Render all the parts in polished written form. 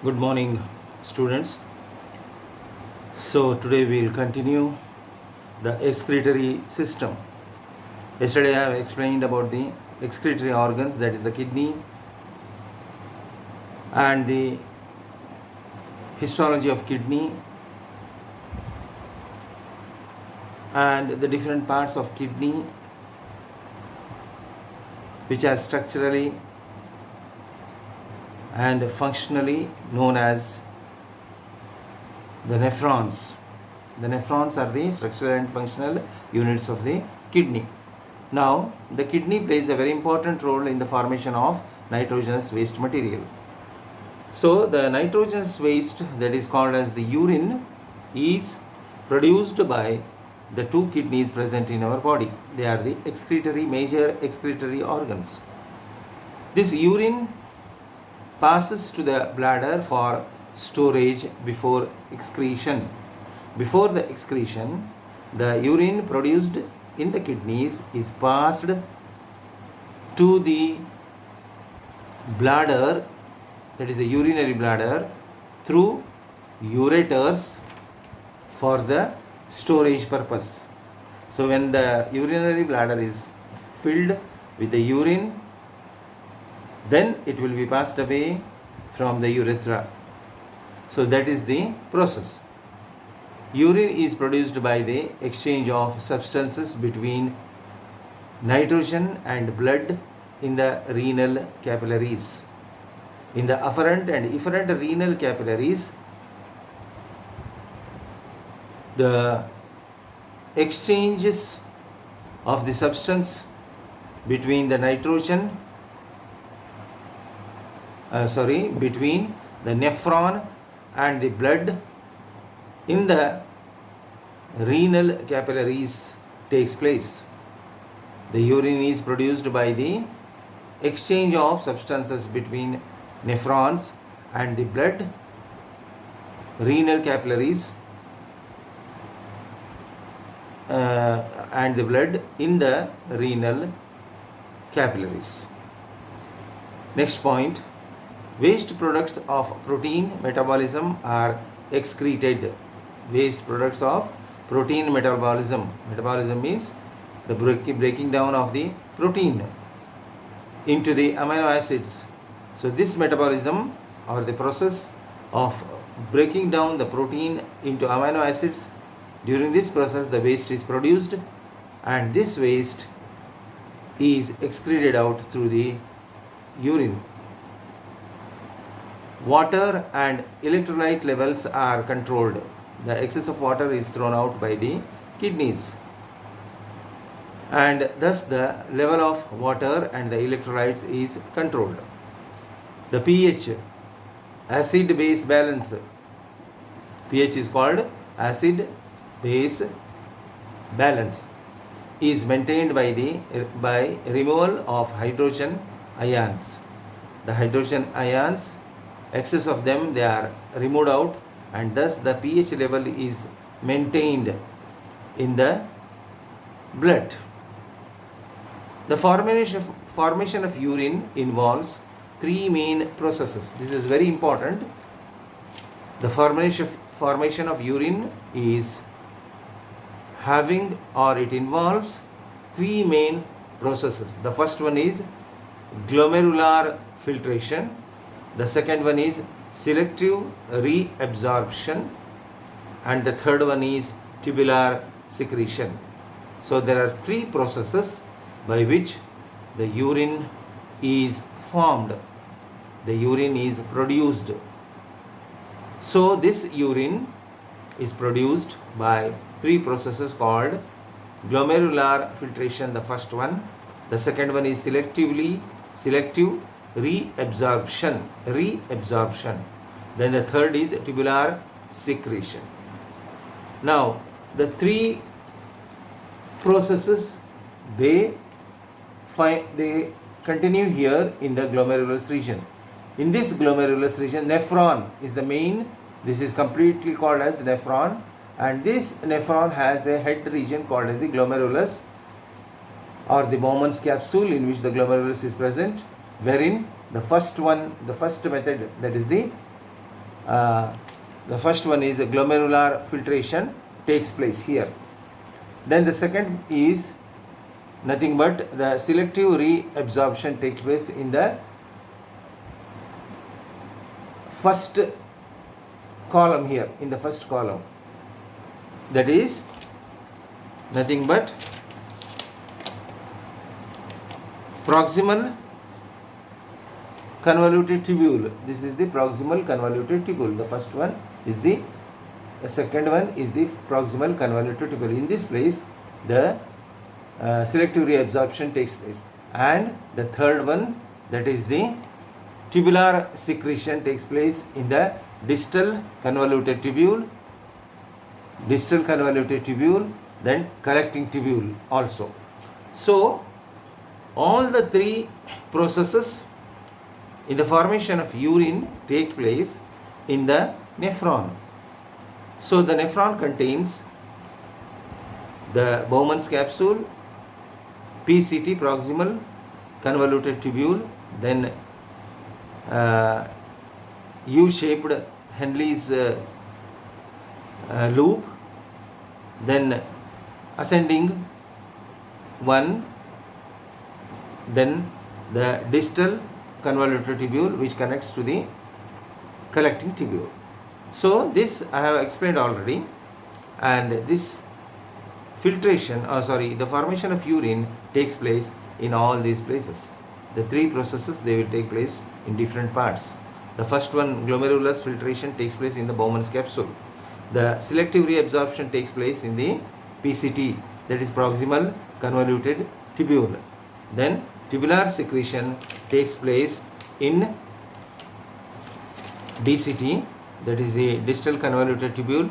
Good morning, students. So, today we will continue the excretory system. Yesterday, I have explained about the excretory organs, that is the kidney, and the histology of kidney, and the different parts of kidney which are structurally and functionally known as the nephrons. The nephrons are the structural and functional units of the kidney. Now, the kidney plays a very important role in the formation of nitrogenous waste material. So, the nitrogenous waste that is called as the urine is produced by the two kidneys present in our body. They are the major excretory organs. This urine passes to the bladder for storage before excretion. Before the excretion, the urine produced in the kidneys is passed to the bladder, that is a urinary bladder, through ureters for the storage purpose. So when the urinary bladder is filled with the urine, then it will be passed away from the urethra. So that is the process. Urine is produced by the exchange of substances between nitrogen and blood in the renal capillaries. In the afferent and efferent renal capillaries, the exchanges of the substance between the between the nephron and the blood in the renal capillaries takes place. The urine is produced by the exchange of substances between nephrons and the blood renal capillaries and the blood in the renal capillaries. Next point. Waste products of protein metabolism are excreted. Waste products of protein metabolism. Metabolism means the breaking down of the protein into the amino acids. So this metabolism, or the process of breaking down the protein into amino acids, during this process the waste is produced, and this waste is excreted out through the urine. Water and electrolyte levels are controlled. The excess of water is thrown out by the kidneys, and thus the level of water and the electrolytes is controlled. The pH, acid-base balance, pH is called acid-base balance, is maintained by removal of hydrogen ions. The hydrogen ions, excess of them, they are removed out, and thus the pH level is maintained in the blood. The formation of urine involves three main processes. This is very important. The formation of urine is it involves three main processes. The first one is glomerular filtration. The second one is selective reabsorption, and the third one is tubular secretion. So there are three processes by which the urine is formed, the urine is produced. So this urine is produced by three processes called glomerular filtration, the first one. The second one is selective reabsorption. Then the third is tubular secretion. Now the three processes, they continue here in the glomerulus region. In this glomerulus region, nephron is the main. This is completely called as nephron, and this nephron has a head region called as the glomerulus, or the Bowman's capsule, in which the glomerulus is present, wherein the first method, that is the The first one is glomerular filtration takes place here. Then the second is nothing but the selective reabsorption takes place in the first column here, in the first column. That is nothing but proximal convoluted tubule. This is the proximal convoluted tubule. The first one is the second one is the proximal convoluted tubule. In this place, the selective reabsorption takes place, and the third one, that is the tubular secretion, takes place in the distal convoluted tubule, then collecting tubule also. So all the three processes in the formation of urine take place in the nephron. So the nephron contains the Bowman's capsule, PCT, proximal convoluted tubule, then U-shaped Henle's loop, then ascending one, then the distal convoluted tubule which connects to the collecting tubule. So this I have explained already, and this filtration, the formation of urine takes place in all these places. The three processes, they will take place in different parts. The first one, glomerulus filtration, takes place in the Bowman's capsule. The selective reabsorption takes place in the PCT, that is proximal convoluted tubule. Then tubular secretion takes place in DCT, that is the distal convoluted tubule,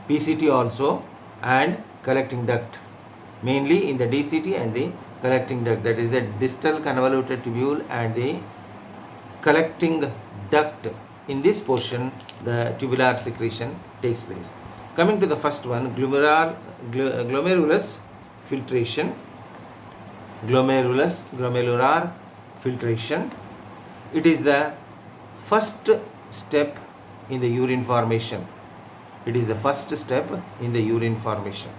PCT also, and collecting duct, mainly in the DCT and the collecting duct, that is the distal convoluted tubule and the collecting duct. In this portion, the tubular secretion takes place. Coming to the first one, glomerulus filtration, glomerular filtration. It is the first step in the urine formation. It is the first step in the urine formation.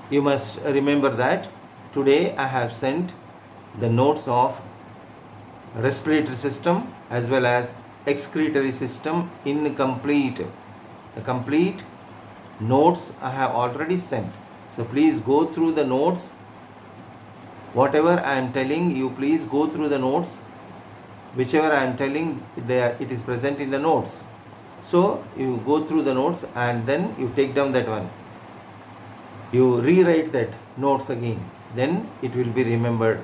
You must remember that today I have sent the notes of respiratory system as well as excretory system incomplete. The complete notes I have already sent. So please go through the notes. Whatever I am telling you, please go through the notes. Whichever I am telling, there it is present in the notes. So you go through the notes and then you take down that one. You rewrite that notes again. Then it will be remembered.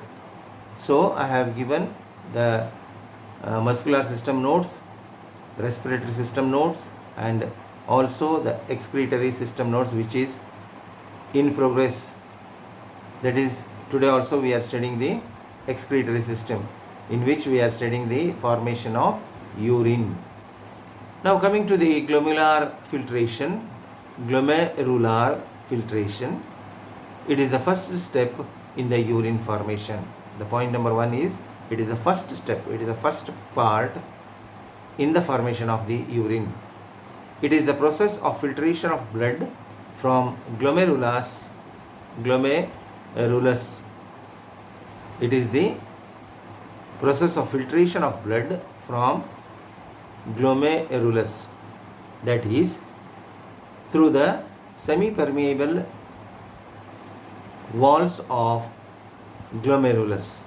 So I have given the muscular system notes, respiratory system notes, and also the excretory system notes, which is in progress. That is, today also we are studying the excretory system, in which we are studying the formation of urine. Now coming to the glomerular filtration, it is the first step in the urine formation. The point number one is, it is the first step, it is the first part in the formation of the urine. It is the process of filtration of blood from glomerulus. It is the process of filtration of blood from glomerulus, that is through the semi-permeable walls of glomerulus,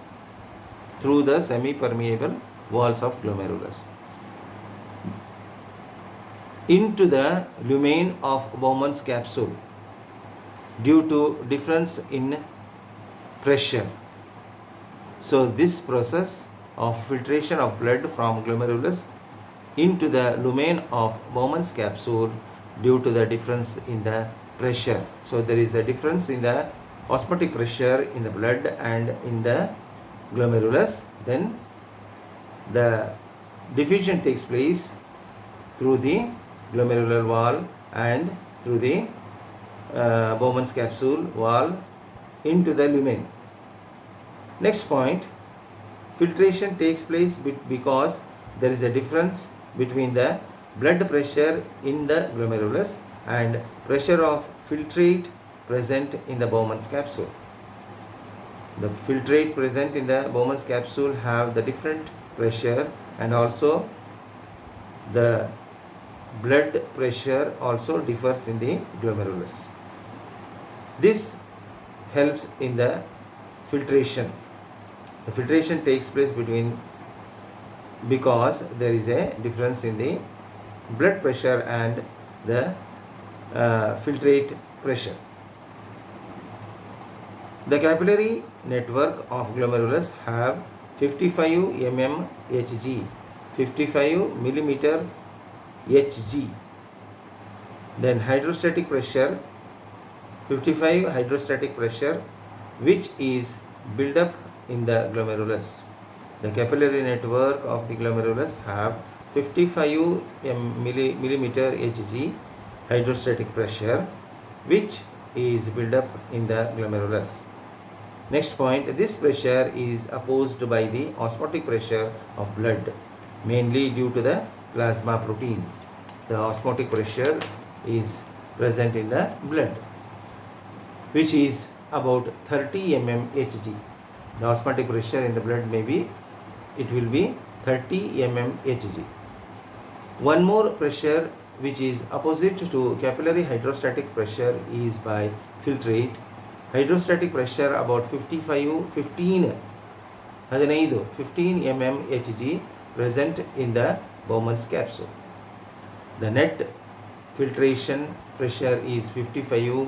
into the lumen of Bowman's capsule due to difference in pressure. So this process of filtration of blood from glomerulus into the lumen of Bowman's capsule due to the difference in the pressure. So there is a difference in the osmotic pressure in the blood and in the glomerulus. Then the diffusion takes place through the glomerular wall and through the Bowman's capsule wall into the lumen. Next point, filtration takes place because there is a difference between the blood pressure in the glomerulus and pressure of filtrate present in the Bowman's capsule. The filtrate present in the Bowman's capsule have the different pressure, and also the blood pressure also differs in the glomerulus. This helps in the filtration. The filtration takes place because there is a difference in the blood pressure and the filtrate pressure. The capillary network of glomerulus have 55 mm Hg, 55 millimeter Hg. Then hydrostatic pressure, 55 hydrostatic pressure, which is built up in the glomerulus. The capillary network of the glomerulus have 55 millimeter Hg hydrostatic pressure, which is built up in the glomerulus. Next point, this pressure is opposed by the osmotic pressure of blood, mainly due to the plasma protein. The osmotic pressure is present in the blood, which is about 30 mm Hg. The osmotic pressure in the blood will be 30 mm Hg. One more pressure which is opposite to capillary hydrostatic pressure is by filtrate. Hydrostatic pressure about 15 mm Hg present in the Bowman's capsule. The net filtration pressure is 55,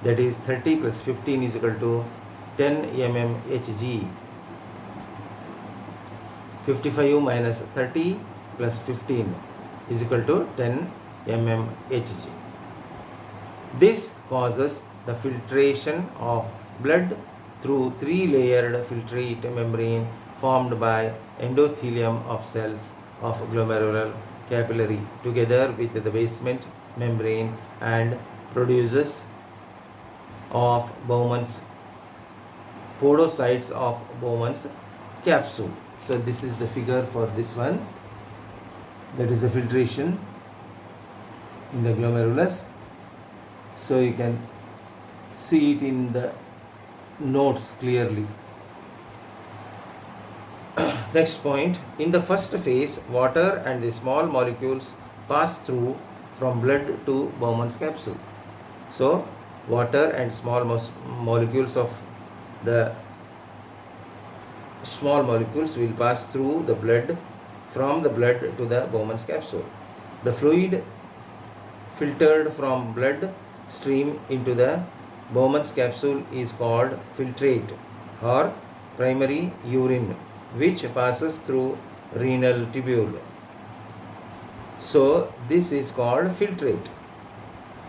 that is 30 plus 15 is equal to 10 mm Hg. 55 minus 30 plus 15 is equal to 10 mm Hg. This causes the filtration of blood through three-layered filtrate membrane formed by endothelium of cells of glomerular capillary together with the basement membrane and produces of Bowman's podocytes of Bowman's capsule. So this is the figure for this one. That is the filtration in the glomerulus. So you can see it in the notes clearly. Next point, in the first phase, water and the small molecules pass through from blood to Bowman's capsule. So water and small molecules of the small molecules will pass through the blood, from the blood to the Bowman's capsule. The fluid filtered from blood stream into the Bowman's capsule is called filtrate or primary urine, which passes through renal tubule. So this is called filtrate,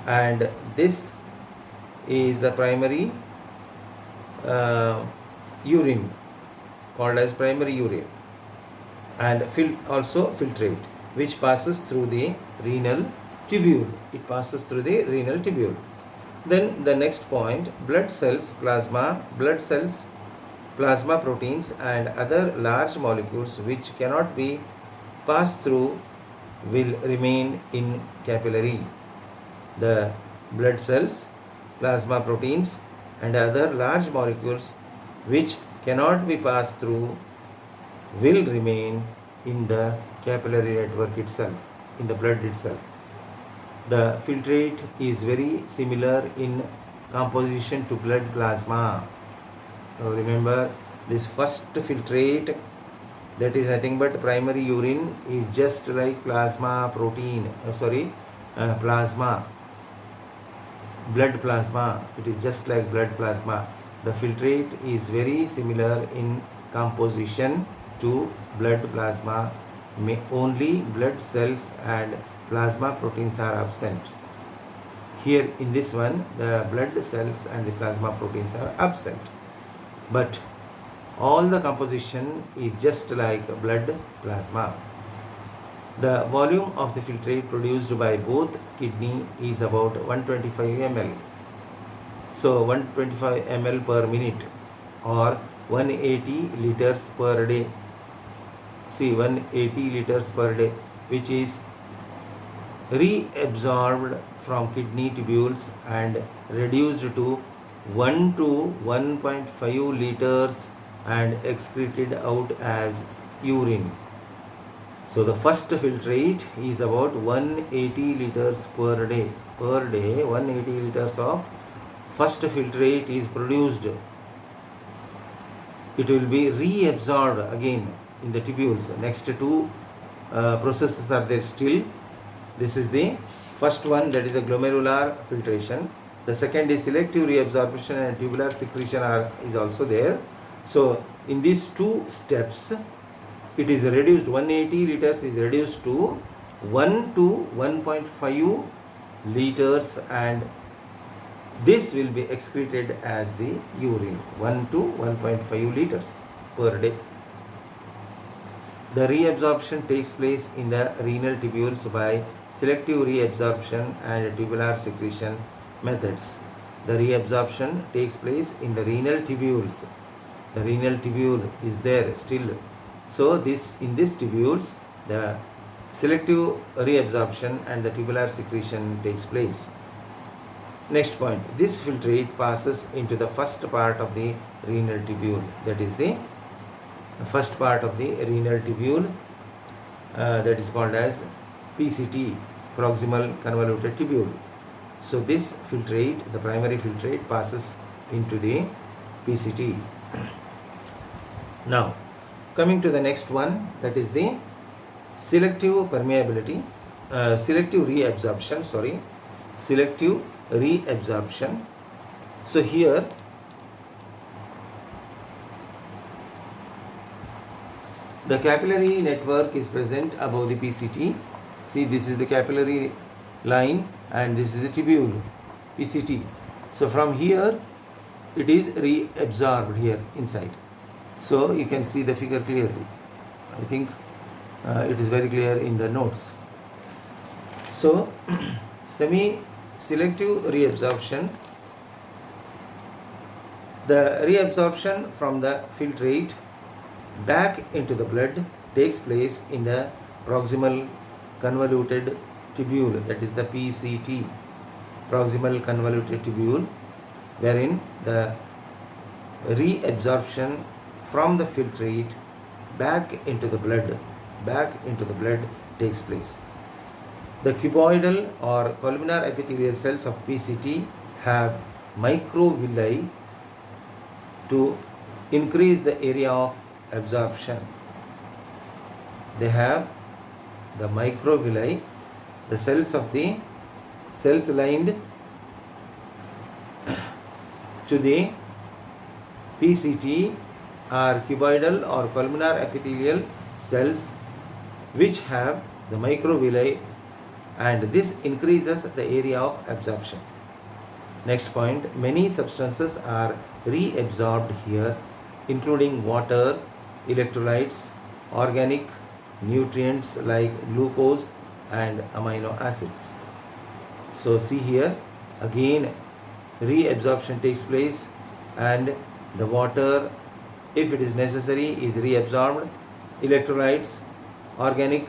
and this is the primary urine, called as primary urine, and also filtrate, which passes through the renal tubule. It passes through the renal tubule. Then the next point, blood cells, plasma proteins and other large molecules which cannot be passed through will remain in capillary. The blood cells, plasma proteins and other large molecules which cannot be passed through will remain in the capillary network itself, in the blood itself. The filtrate is very similar in composition to blood plasma. So remember, this first filtrate, that is nothing but primary urine, is just like plasma protein, plasma, blood plasma. It is just like blood plasma. The filtrate is very similar in composition to blood plasma. Only blood cells and plasma proteins are absent. Here in this one, the blood cells and the plasma proteins are absent, but all the composition is just like blood plasma. The volume of the filtrate produced by both kidney is about 125 ml. So 125 ml per minute or 180 liters per day. see 180 liters per day, which is reabsorbed from kidney tubules and reduced to 1 to 1.5 liters and excreted out as urine. So the first filtrate is about 180 liters per day. Per day, 180 liters of first filtrate is produced. It will be reabsorbed again in the tubules. Next two processes are there still. This is the first one, that is a glomerular filtration. The second is selective reabsorption and tubular secretion is also there. So in these two steps, it is reduced, 180 liters is reduced to 1 to 1.5 liters, and this will be excreted as the urine, 1 to 1.5 liters per day. The reabsorption takes place in the renal tubules by selective reabsorption and tubular secretion methods. The reabsorption takes place in the renal tubules. The renal tubule is there still. So in these tubules, the selective reabsorption and the tubular secretion takes place. Next point, this filtrate passes into the first part of the renal tubule, that is the first part of the renal tubule, that is called as PCT, proximal convoluted tubule. So this filtrate, the primary filtrate, passes into the PCT. Now coming to the next one, that is the selective permeability, selective reabsorption. So here the capillary network is present above the PCT. See, this is the capillary line and this is the tubule, PCT. So from here it is reabsorbed here inside. So you can see the figure clearly. I think it is very clear in the notes. So semi-selective reabsorption, the reabsorption from the filtrate back into the blood takes place in the proximal convoluted tubule, that is the PCT, proximal convoluted tubule, wherein the reabsorption from the filtrate back into the blood takes place. The cuboidal or columnar epithelial cells of PCT have microvilli to increase the area of absorption. They have the microvilli, the cells lined to the PCT are cuboidal or columnar epithelial cells which have the microvilli, and this increases the area of absorption. Next point, many substances are reabsorbed here, including water, electrolytes, organic nutrients like glucose and amino acids. So see here, again reabsorption takes place, and the water, if it is necessary, is reabsorbed. Electrolytes, organic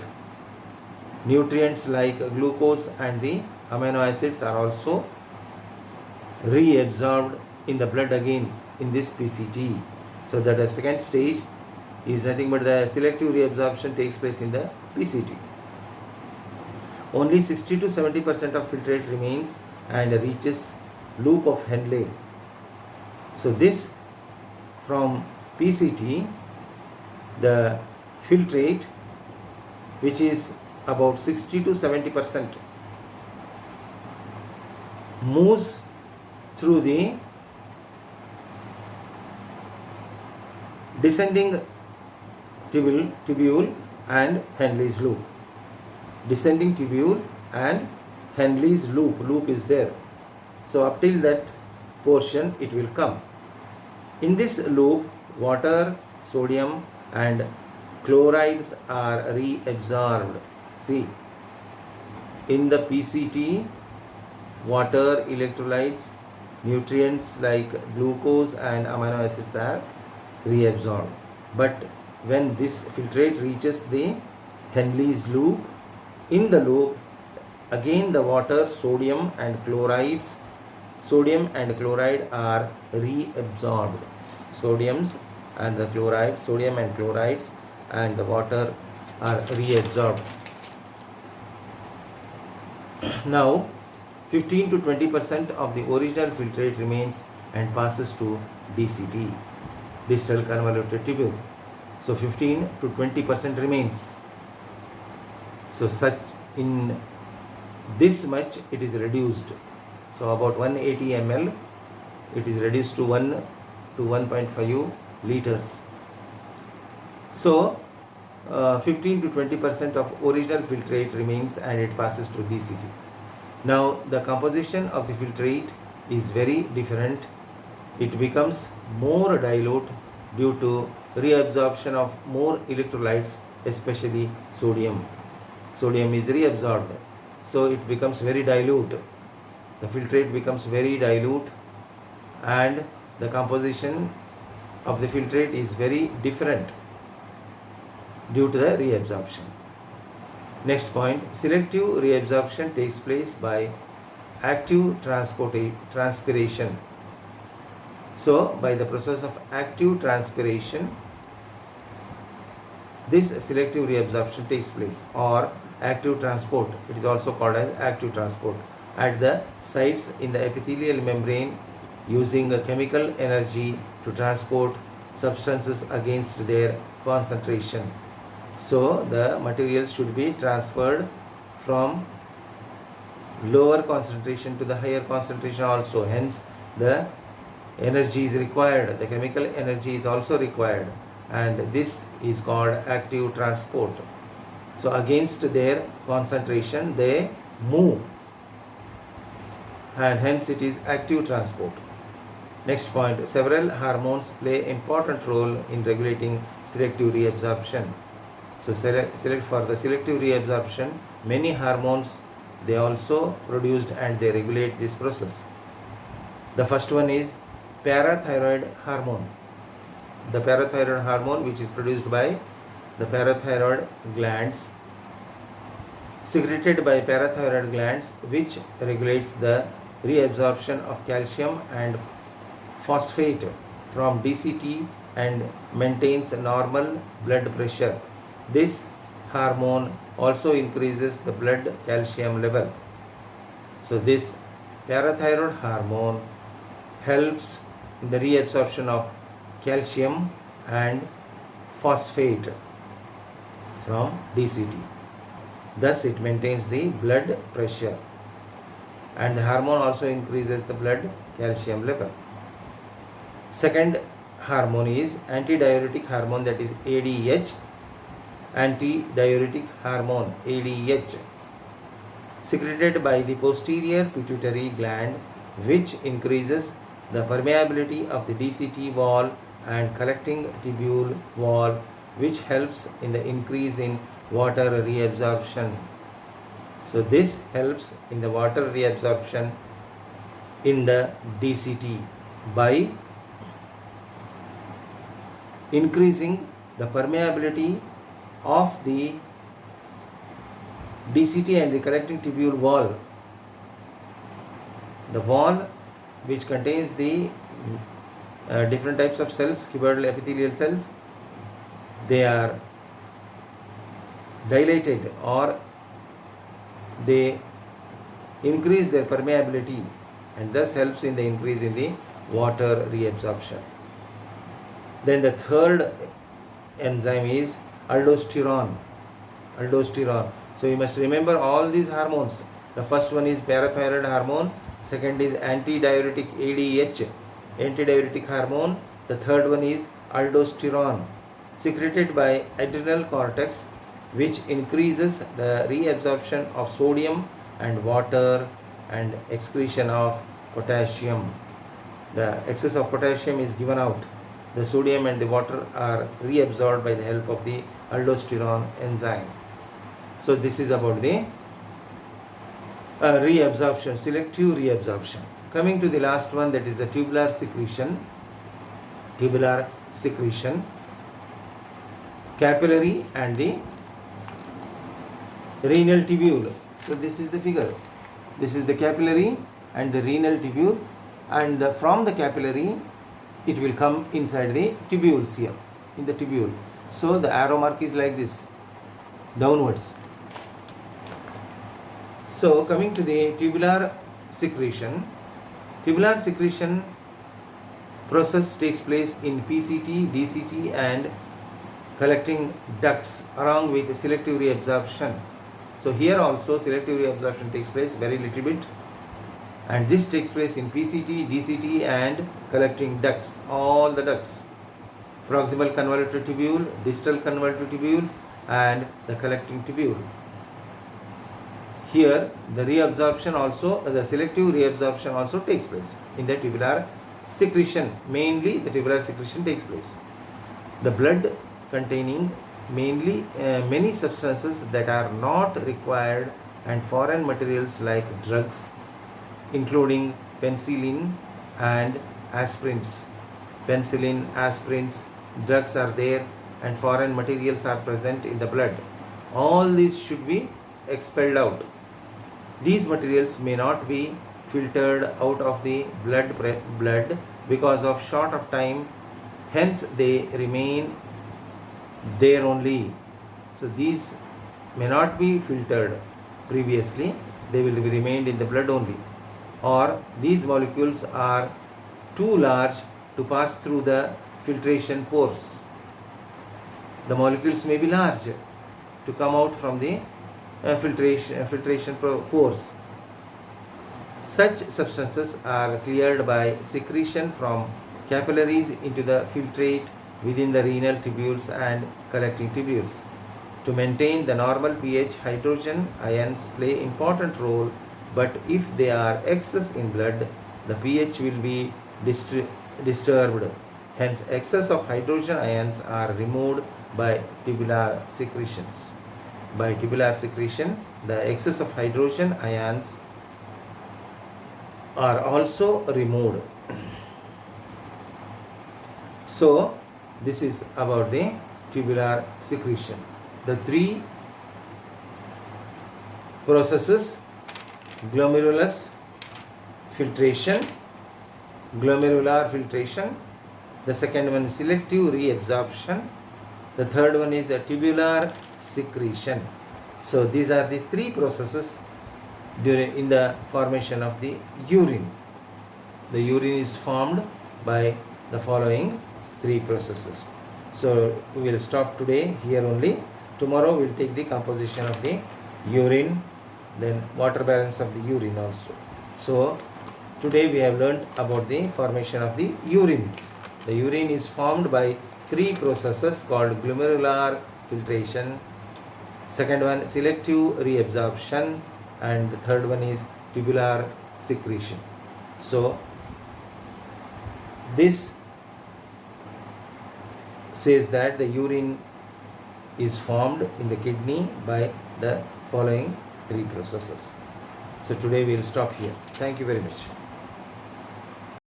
nutrients like glucose and the amino acids are also reabsorbed in the blood again in this PCT. So that the second stage is nothing but the selective reabsorption takes place in the PCT. Only 60 to 70% of filtrate remains and reaches loop of Henle. So this from PCT, the filtrate, which is about 60 to 70%, moves through the descending tubule and Henle's loop. Descending tubule and Henle's loop is there. So up till that portion it will come. In this loop, water, sodium and chlorides are reabsorbed. See, in the PCT, water, electrolytes, nutrients like glucose and amino acids are reabsorbed. But when this filtrate reaches the Henle's loop. In the loop, again the water, sodium and chloride are reabsorbed. Sodium and chlorides and the water are reabsorbed. Now 15 to 20% of the original filtrate remains and passes to DCT, distal convoluted tubule. So 15 to 20% remains. So such in this much it is reduced. So about 180 ml it is reduced to 1 to 1.5 liters. So 15 to 20% of original filtrate remains and it passes to DCT. Now the composition of the filtrate is very different. It becomes more dilute due to reabsorption of more electrolytes, especially sodium. Sodium is reabsorbed, so it becomes very dilute. The filtrate becomes very dilute and the composition of the filtrate is very different due to the reabsorption. Next point, selective reabsorption takes place by active transpiration. So by the process of active transpiration, this selective reabsorption takes place, or active transport. It is also called as active transport at the sites in the epithelial membrane, using a chemical energy to transport substances against their concentration. So the material should be transferred from lower concentration to the higher concentration also. Hence the energy is required, the chemical energy is also required, and this is called active transport. So against their concentration they move, and hence it is active transport. Next point, several hormones play important role in regulating selective reabsorption. So select for the selective reabsorption, many hormones they also produced and they regulate this process. The first one is parathyroid hormone. The parathyroid hormone, which is produced by the parathyroid glands, secreted by parathyroid glands, which regulates the reabsorption of calcium and phosphate from DCT and maintains normal blood pressure. This hormone also increases the blood calcium level. So this parathyroid hormone helps in the reabsorption of calcium and phosphate from DCT. Thus it maintains the blood pressure, and the hormone also increases the blood calcium level. Second hormone is antidiuretic hormone, that is ADH. Antidiuretic hormone ADH, secreted by the posterior pituitary gland, which increases the permeability of the DCT wall and collecting tubule wall, which helps in the increase in water reabsorption. So this helps in the water reabsorption in the DCT by increasing the permeability of the DCT and the collecting tubule wall. The wall which contains the different types of cells, cuboidal epithelial cells, they are dilated or they increase their permeability, and thus helps in the increase in the water reabsorption. Then the third enzyme is aldosterone. So you must remember all these hormones. The first one is parathyroid hormone, second is antidiuretic ADH, antidiuretic hormone. The third one is aldosterone, secreted by adrenal cortex, which increases the reabsorption of sodium and water and excretion of potassium. The excess of potassium is given out. The sodium and the water are reabsorbed by the help of the aldosterone enzyme. So this is about the reabsorption, selective reabsorption. Coming to the last one, that is the tubular secretion. Tubular secretion. capillary and the renal tubule. So this is the figure. This is the capillary and the renal tubule, and from the capillary it will come inside the tubules here, in the tubule. So the arrow mark is like this, downwards. So coming to the tubular secretion process takes place in PCT, DCT and collecting ducts along with selective reabsorption. So here also selective reabsorption takes place, very little bit, and this takes place in PCT, DCT and collecting ducts, all the ducts, proximal convoluted tubule, distal convoluted tubules and the collecting tubule. Here the reabsorption also, the selective reabsorption also takes place in the tubular secretion. Mainly the tubular secretion takes place. The blood containing mainly many substances that are not required and foreign materials like drugs, including penicillin and aspirins. Penicillin, aspirins, drugs are there and foreign materials are present in the blood. All these should be expelled out. These materials may not be filtered out of the blood because of short of time, hence they remain there only. So these may not be filtered previously, they will be remained in the blood only, or these molecules are too large to pass through the filtration pores. The molecules may be large to come out from the filtration pores. Such substances are cleared by secretion from capillaries into the filtrate within the renal tubules and collecting tubules. To maintain the normal pH, hydrogen ions play important role, but if they are excess in blood, the pH will be disturbed. Hence, excess of hydrogen ions are removed by tubular secretions. By tubular secretion, the excess of hydrogen ions are also removed. So, this is about the tubular secretion. The three processes: glomerular filtration, the second one is selective reabsorption, the third one is a tubular secretion. So these are the three processes in the formation of the urine. The urine is formed by the following three processes. So we will stop today here only. Tomorrow we will take the composition of the urine, then water balance of the urine also. So today we have learned about the formation of the urine. The urine is formed by three processes called glomerular filtration, second one selective reabsorption, and the third one is tubular secretion. So this says that the urine is formed in the kidney by the following three processes. So today we will stop here. Thank you very much.